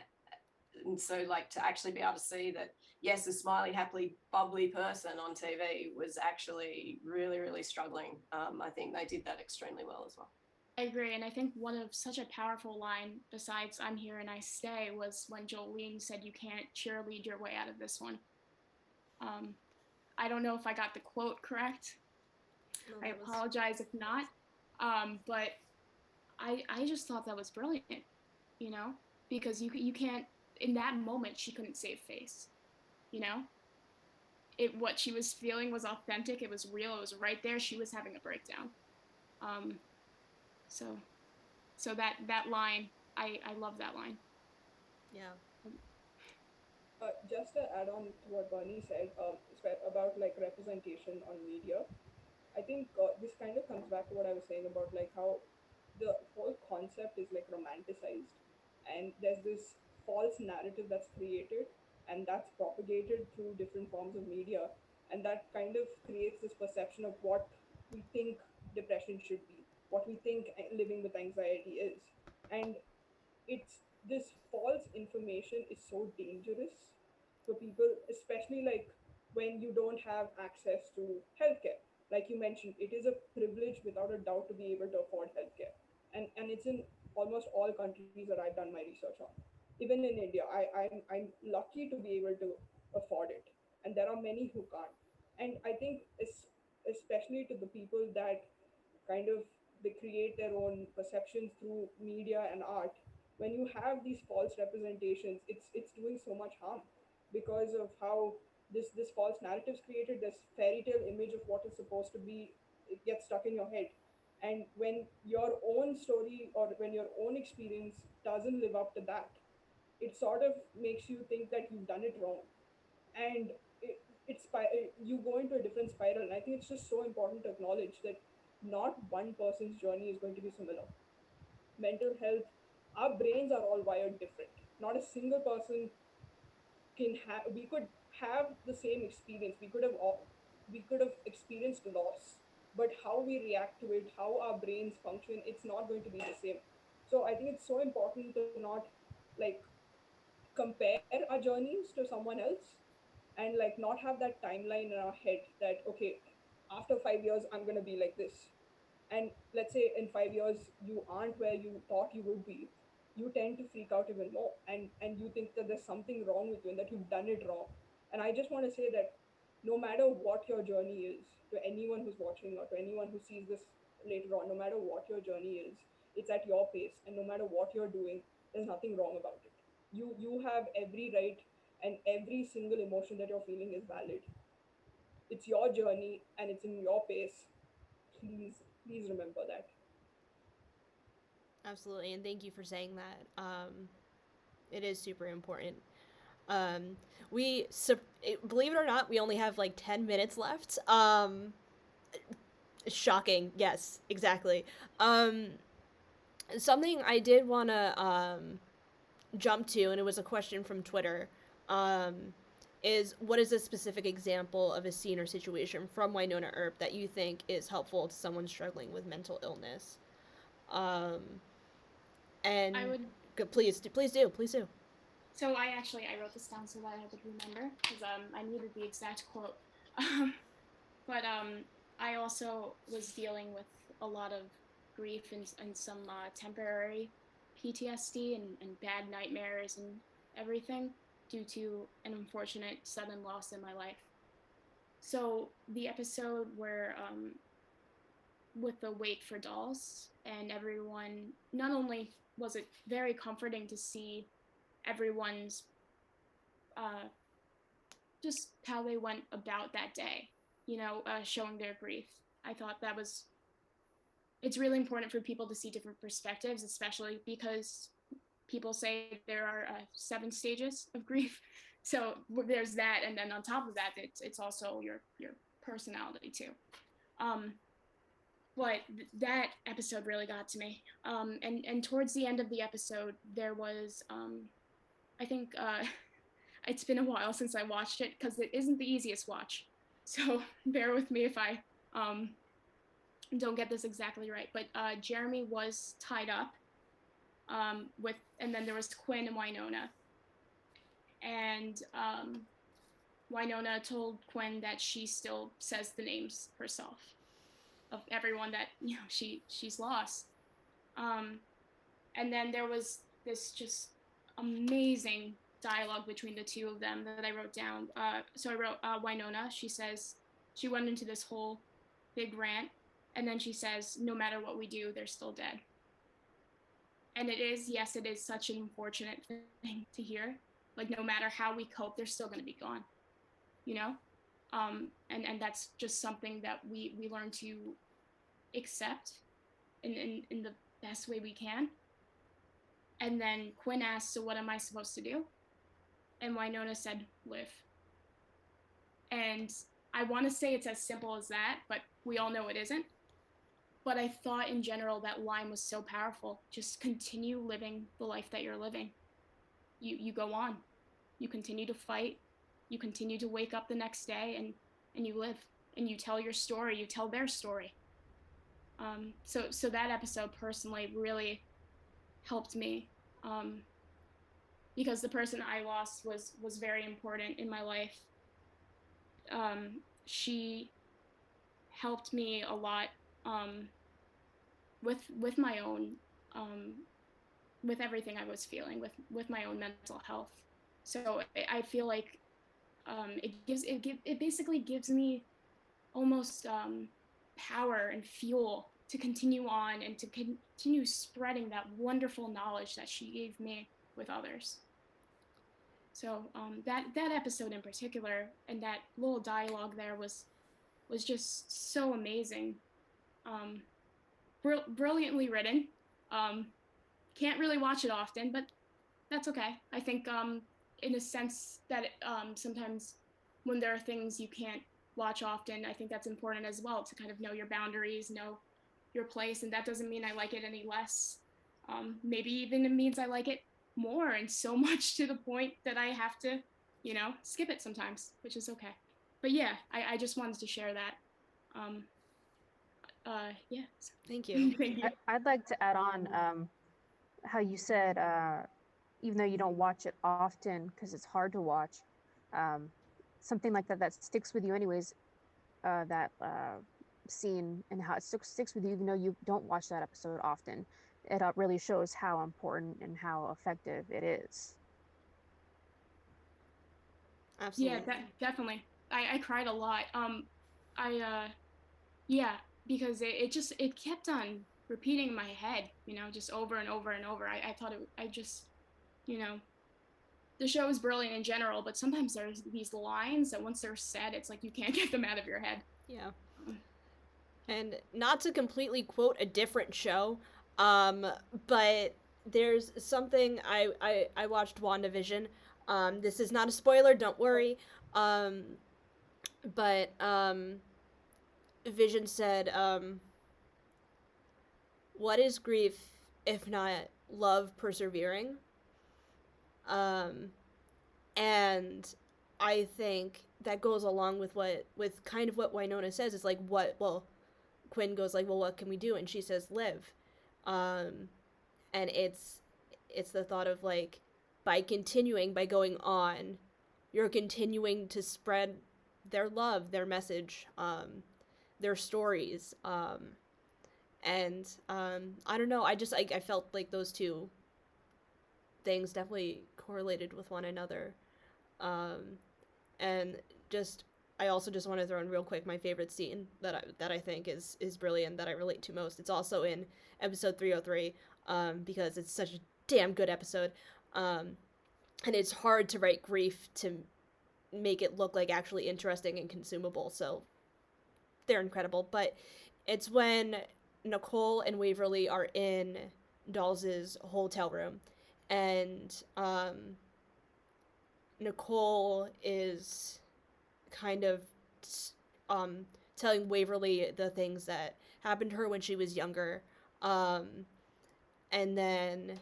so, to actually be able to see that, yes, a smiley, happily, bubbly person on TV was actually really, really struggling. I think they did that extremely well as well. I agree, and I think one of such a powerful line, besides "I'm here and I stay," was when Jolene said, "You can't cheerlead your way out of this one." I don't know if I got the quote correct. I apologize if not, but I just thought that was brilliant, because you can't, in that moment she couldn't save face, what she was feeling was authentic, it was real, it was right there, she was having a breakdown. So that line, I love that line. Yeah. Just to add on to what Bernie said about representation on media, I think this kind of comes back to what I was saying about how the whole concept is romanticized, and there's this false narrative that's created and that's propagated through different forms of media, and that kind of creates this perception of what we think depression should be, what we think living with anxiety is. And it's this false information is so dangerous for people, especially when you don't have access to healthcare. Like you mentioned, it is a privilege without a doubt to be able to afford healthcare, and it's in almost all countries that I've done my research on. Even in India, I'm lucky to be able to afford it, and there are many who can't. And I think especially to the people that kind of they create their own perceptions through media and art, when you have these false representations, it's doing so much harm because of how this false narrative is created. This fairy tale image of what is supposed to be, it gets stuck in your head, and when your own story or when your own experience doesn't live up to that, it sort of makes you think that you've done it wrong, and you go into a different spiral. And I think it's just so important to acknowledge that not one person's journey is going to be similar. Mental health, our brains are all wired different. Not a single person can have, we could have the same experience, we could have experienced loss, but how we react to it, how our brains function, it's not going to be the same. So I think it's so important to not like compare our journeys to someone else, and not have that timeline in our head that, okay, after 5 years I'm going to be like this. And let's say in 5 years you aren't where you thought you would be, you tend to freak out even more, and you think that there's something wrong with you and that you've done it wrong. And I just want to say that no matter what your journey is, to anyone who's watching or to anyone who sees this later on, no matter what your journey is, it's at your pace, and no matter what you're doing, there's nothing wrong about it. You have every right, and every single emotion that you're feeling is valid. It's your journey and it's in your pace. Please, please remember that. Absolutely, and thank you for saying that. It is super important. Um, believe it or not, we only have 10 minutes left. Shocking. Yes, exactly. Something I did want to jump to, and it was a question from Twitter, is what is a specific example of a scene or situation from Wynonna Earp that you think is helpful to someone struggling with mental illness? And I would. Please do. So I wrote this down so that I would remember, because I needed the exact quote. But I also was dealing with a lot of grief and some temporary PTSD and bad nightmares and everything. due to an unfortunate sudden loss in my life. So the episode where with the Wait for Dolls and everyone, not only was it very comforting to see everyone's just how they went about that day, showing their grief. I thought it's really important for people to see different perspectives, especially because people say there are 7 stages of grief. So there's that, and then on top of that, it's also your personality too. But that episode really got to me. And towards the end of the episode, there was I think it's been a while since I watched it because it isn't the easiest watch. So bear with me if I don't get this exactly right. But Jeremy was tied up and then there was Quinn and Wynonna. And Wynonna told Quinn that she still says the names herself of everyone that she's lost. And then there was this just amazing dialogue between the two of them that I wrote down. So I wrote Wynonna. She says she went into this whole big rant, and then she says, "No matter what we do, they're still dead." And it is such an unfortunate thing to hear. Like, no matter how we cope, they're still going to be gone, and that's just something that we learn to accept in the best way we can. And then Quinn asked, "So what am I supposed to do?" And Wynonna said, "Live." And I want to say it's as simple as that, but we all know it isn't. But I thought in general that line was so powerful. Just continue living the life that you're living. You go on. You continue to fight. You continue to wake up the next day and you live. And you tell your story. You tell their story. So that episode personally really helped me. Because the person I lost was very important in my life. She helped me a lot with my own with everything I was feeling with my own mental health. So I feel like it basically gives me almost power and fuel to continue on and to continue spreading that wonderful knowledge that she gave me with others. So that episode in particular and that little dialogue there was just so amazing. Brilliantly written. Can't really watch it often, but that's okay. I think in a sense that sometimes when there are things you can't watch often, I think that's important as well to kind of know your boundaries, know your place, and that doesn't mean I like it any less. Maybe even it means I like it more, and so much to the point that I have to, skip it sometimes, which is okay. But yeah, I just wanted to share that. Yeah. Thank you. Thank you. I'd like to add on how you said, even though you don't watch it often because it's hard to watch, something like that sticks with you anyways, that scene and how it sticks with you even though you don't watch that episode often. It really shows how important and how effective it is. Absolutely. Yeah, definitely. I cried a lot. Yeah, because it kept on repeating in my head, just over and over and over. I thought the show is brilliant in general, but sometimes there's these lines that once they're said, it's like you can't get them out of your head. Yeah. And not to completely quote a different show, but there's something I watched WandaVision. This is not a spoiler, don't worry. But Vision said, "What is grief if not love persevering?" And I think that goes along with what Wynonna says. It's like, Quinn goes like, "Well, what can we do?" And she says, "Live." And it's the thought of like, by going on, you're continuing to spread their love, their message, their stories. And I don't know, I felt like those two things definitely correlated with one another. And just I also just want to throw in real quick my favorite scene that I think is brilliant, that I relate to most. It's also in episode 303, because it's such a damn good episode, and it's hard to write grief to make it look like actually interesting and consumable. So they're incredible. But it's when Nicole and Waverly are in Dawes' hotel room, and Nicole is kind of telling Waverly the things that happened to her when she was younger, and then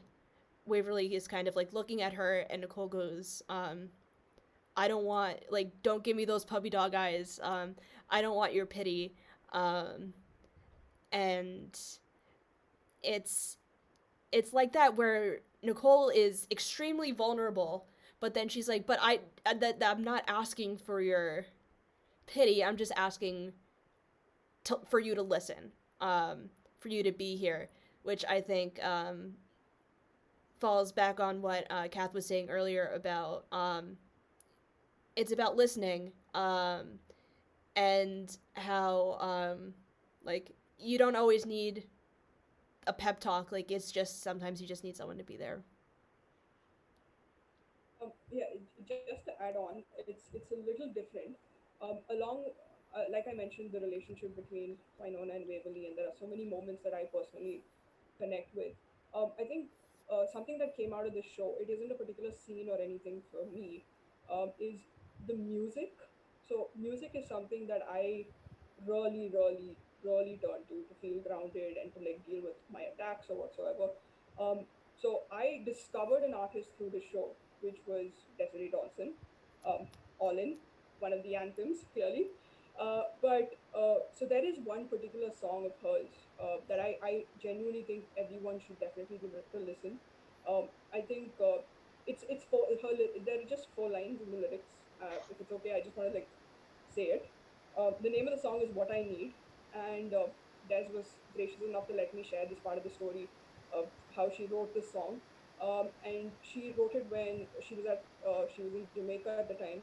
Waverly is kind of like looking at her, and Nicole goes, I don't want, like, don't give me those puppy dog eyes. I don't want your pity. And it's like that, where Nicole is extremely vulnerable, but then she's like, but that I'm not asking for your pity. I'm just asking for you to listen, for you to be here, which I think falls back on what Kath was saying earlier about it's about listening, and how like, you don't always need a pep talk. Like, it's just sometimes you just need someone to be there. Yeah, just to add on, it's a little different. Along, like I mentioned, the relationship between Winona and Waverly, and there are so many moments that I personally connect with. I think something that came out of this show, it isn't a particular scene or anything for me, is the music. So music is something that I really, really, really turn to feel grounded and to like deal with my attacks or whatsoever. Um, so I discovered an artist through the show, which was Desiree Dawson, All In, one of the anthems, clearly. So there is one particular song of hers that I genuinely think everyone should definitely give it a listen. I think it's there are just four lines in the lyrics. If it's okay, I just want to like say it. The name of the song is What I Need, and Des was gracious enough to let me share this part of the story of how she wrote this song. And she wrote it when she was in Jamaica at the time.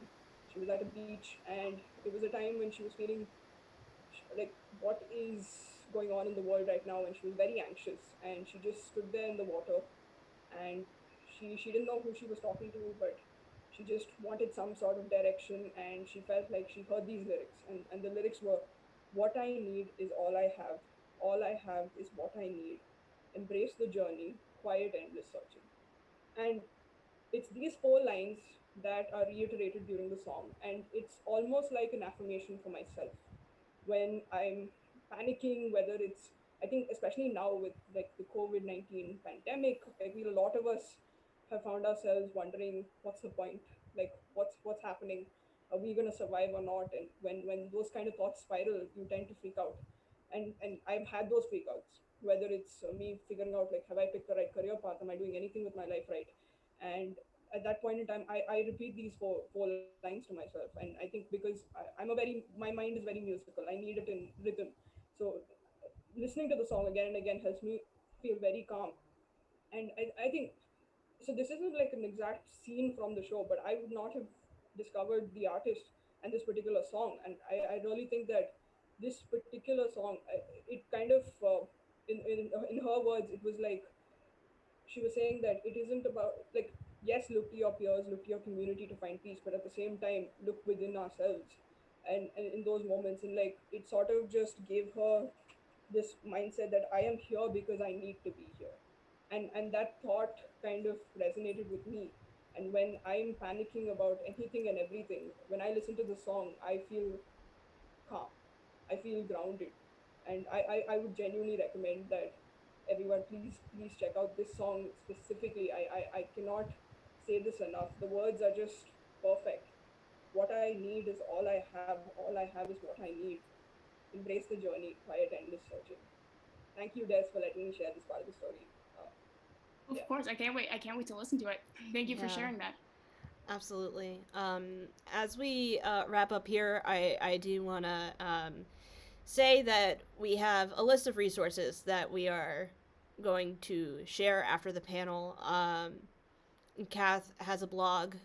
She was at a beach, and it was a time when she was feeling like what is going on in the world right now, and she was very anxious, and she just stood there in the water, and she didn't know who she was talking to, but she just wanted some sort of direction, and she felt like she heard these lyrics, and the lyrics were, what I need is all I have is what I need, embrace the journey, quiet endless searching. And it's these four lines that are reiterated during the song, and it's almost like an affirmation for myself when I'm panicking, whether it's, I think especially now with like the COVID-19 pandemic, I feel a lot of us have found ourselves wondering what's the point, like what's happening, are we going to survive or not? And when those kind of thoughts spiral, you tend to freak out, and I've had those freakouts, whether it's me figuring out like, have I picked the right career path, am I doing anything with my life right? And at that point in time, I repeat these four lines to myself, and I think because I'm a very, my mind is very musical, I need it in rhythm. So listening to the song again and again helps me feel very calm. And I think, so this isn't like an exact scene from the show, but I would not have discovered the artist and this particular song. And I really think that this particular song, it kind of in her words, it was like she was saying that it isn't about like, yes, look to your peers, look to your community to find peace, but at the same time look within ourselves. And in those moments, and like it sort of just gave her this mindset that I am here because I need to be here. And that thought kind of resonated with me. And when I'm panicking about anything and everything, when I listen to the song, I feel calm, I feel grounded. And I would genuinely recommend that everyone please check out this song specifically. I cannot say this enough. The words are just perfect. What I need is all I have is what I need. Embrace the journey, quiet endless searching. Thank you, Des, for letting me share this part of the story. Of Yeah. course, I can't wait. I can't wait to listen to it. Thank you for Yeah. sharing that. Absolutely. As we wrap up here, I do want to say that we have a list of resources that we are going to share after the panel. Kath has a blog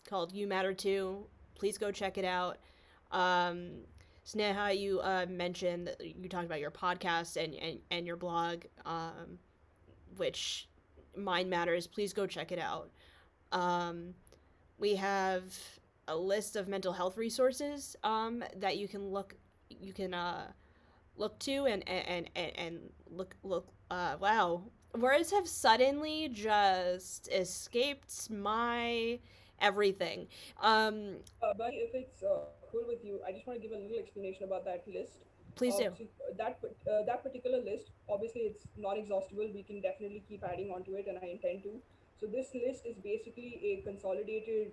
called You Matter Too. Please go check it out. Sneha, you mentioned that you talked about your podcast and your blog, which Mind Matters. Please go check it out. We have a list of mental health resources that you can look to and look. Wow, words have suddenly just escaped my everything. But if it's cool with you, I just want to give a little explanation about that list. Please do. That particular list, obviously, it's not exhaustible. We can definitely keep adding onto it, and I intend to. So this list is basically a consolidated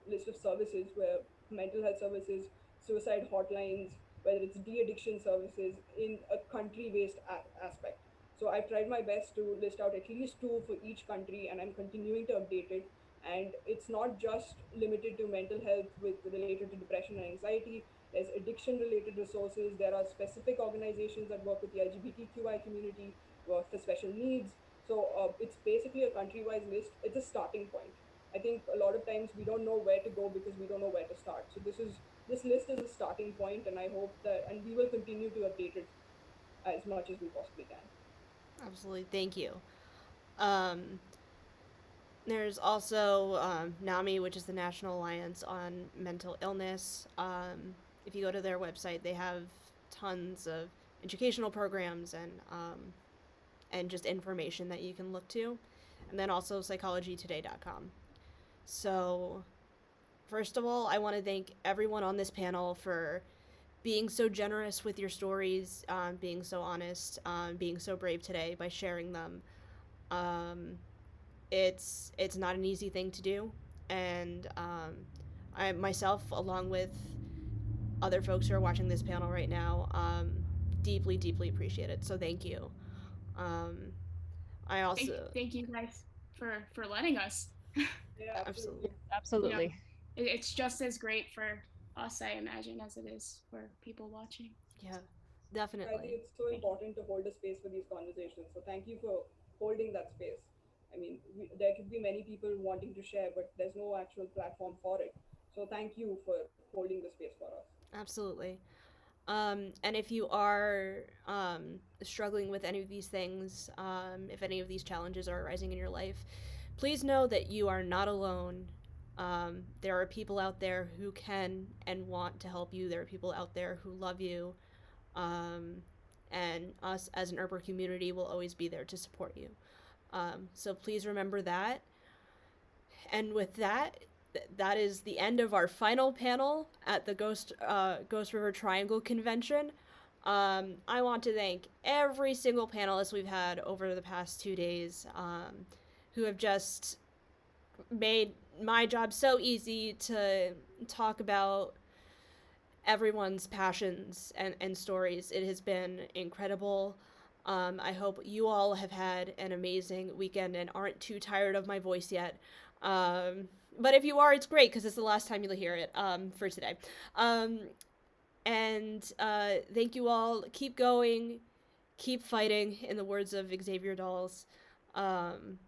list of services where mental health services, suicide hotlines, whether it's de-addiction services in a country-based aspect. So I've tried my best to list out at least two for each country, and I'm continuing to update it. And it's not just limited to mental health with related to depression and anxiety. There's addiction related resources. There are specific organizations that work with the LGBTQI community, work for special needs. So it's basically a country-wise list. It's a starting point. I think a lot of times we don't know where to go because we don't know where to start. So this list is a starting point, and I hope that, and we will continue to update it as much as we possibly can. Absolutely, thank you. There's also NAMI, which is the National Alliance on Mental Illness. If you go to their website, they have tons of educational programs and just information that you can look to. And then also psychologytoday.com. So, first of all, I want to thank everyone on this panel for being so generous with your stories, being so honest, being so brave today by sharing them. It's not an easy thing to do, and I myself, along with other folks who are watching this panel right now, deeply appreciate it. So thank you. I also thank you guys for letting us. Yeah, absolutely. Absolutely. It's just as great for us, I imagine, as it is for people watching. Yeah, I definitely. think it's so important to hold a space for these conversations. So thank you for holding that space. I mean, there could be many people wanting to share, but there's no actual platform for it. So thank you for holding the space for us. Absolutely. And if you are struggling with any of these things, if any of these challenges are arising in your life, please know that you are not alone. There are people out there who can and want to help you. There are people out there who love you. And us as an Erber community will always be there to support you. So please remember that. And with that, that is the end of our final panel at the Ghost River Triangle Convention. I want to thank every single panelist we've had over the past 2 days, who have just made my job so easy to talk about everyone's passions and stories. It has been incredible. I hope you all have had an amazing weekend and aren't too tired of my voice yet. But if you are, it's great because it's the last time you'll hear it for today. And thank you all. Keep going. Keep fighting, in the words of Xavier Dolls. And